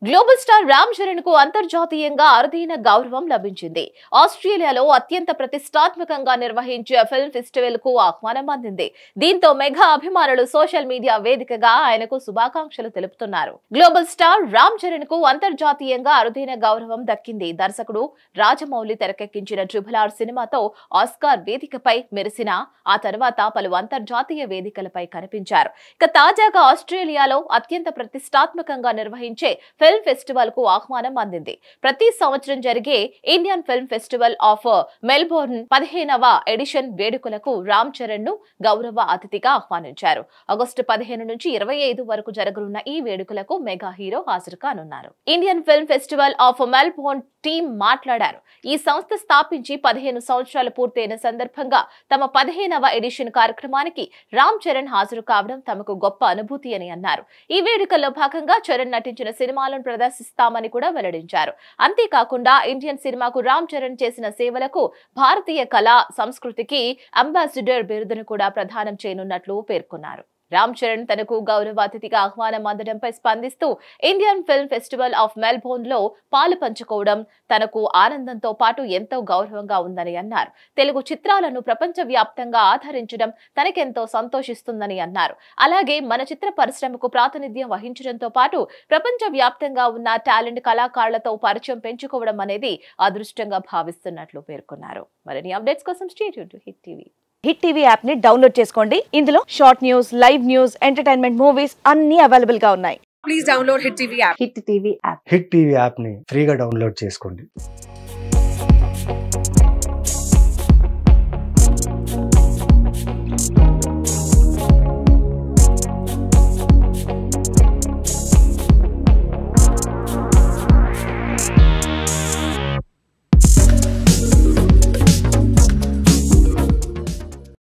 Global star Ram Charan కు అంతర్జాతీయంగా అరుదైన గౌరవం లభించింది. ఆస్ట్రేలియాలో అత్యంత ప్రతిష్టాత్మకంగా నిర్వహించే ఫిల్మ్ ఫెస్టివల్ కు ఆహ్వానం అందింది. దీంతో మెగా అభిమానులు సోషల్ మీడియా వేదికగా ఆయనకు శుభాకాంక్షలు తెలుపుతున్నారు. గ్లోబల్ స్టార్ రామ్ చరణ్ కు అంతర్జాతీయంగా అరుదైన గౌరవం దక్కింది. దర్శకుడు రాజమౌళి తెరకెక్కించిన RRR సినిమాతో ఆస్కార్ వేదికపై మెరిసిన ఆ తర్వాత పలు అంతర్జాతీయ వేదికలపై కనిపించారు. ఇక తాజాగా ఆస్ట్రేలియాలో అత్యంత ప్రతిష్టాత్మకంగా నిర్వహించే ఫిల్మ్ ఫెస్టివల్ కు ఆహ్వానం అందింది. ప్రతి సంవత్సరం జరిగే Indian film festival of Melbourne 15వ ఎడిషన్ వేడుకలకు రామ్ చరణ్ ను గౌరవ అతిథిగా ఆహ్వానించారు. ఆగస్టు 15 నుంచి 25 వరకు జరగనున్న ఈ వేడుకలకు మెగా హీరో హాజరు కానున్నారు. Indian film festival of Melbourne team మాట్లాడారు. ఈ సంస్థ స్థాపించి 15 సంవత్సరాలు పూర్తయిన సందర్భంగా తమ 15వ ఎడిషన్ కార్యక్రమానికి రామ్ చరణ్ హాజరు కావడం తమకు గొప్ప అనుభూతి అని అన్నారు. ఈ వేడుకల్లో భాగంగా చరణ్ నటించిన సినిమాలను ప్రదర్శిస్తామని కూడా వెల్లడించారు. అంతేకాకుండా ఇండియన్ సినిమాకు రామ్ చరణ్ చేసిన సేవలకు భారతీయ కళా సంస్కృతికి అంబాసిడర్ బిరుదును కూడా ప్రదానం చేయనున్నట్లు పేర్కొన్నారు. రామ్ చరణ్ తనకు గౌరవ అతిథిగా ఆహ్వానం అందడంపై స్పందిస్తూ Indian film festival of Melbourne లో పాలు పంచుకోవడం తనకు ఆనందంతో పాటు ఎంతో గౌరవంగా ఉందని అన్నారు. తెలుగు చిత్రాలను ప్రపంచవ్యాప్తంగా ఆదరించడం తనకెంతో సంతోషిస్తుందని అన్నారు. అలాగే మన చిత్ర పరిశ్రమకు ప్రాతినిధ్యం వహించడంతో పాటు ప్రపంచవ్యాప్తంగా ఉన్న టాలెంట్ కళాకారులతో పరిచయం పెంచుకోవడం అనేది అదృష్టంగా భావిస్తున్నట్లు పేర్కొన్నారు. మరిన్ని అప్డేట్స్ కోసం stay tuned to hit TV. Hit TV app ని డౌన్లోడ్ చేసుకోండి. ఇందులో short news, live news, entertainment movies అన్ని అవైలబుల్ గా ఉన్నాయి. Please download Hit TV app. Hit TV app hit TV app ని ఫ్రీగా డౌన్లోడ్ చేసుకోండి.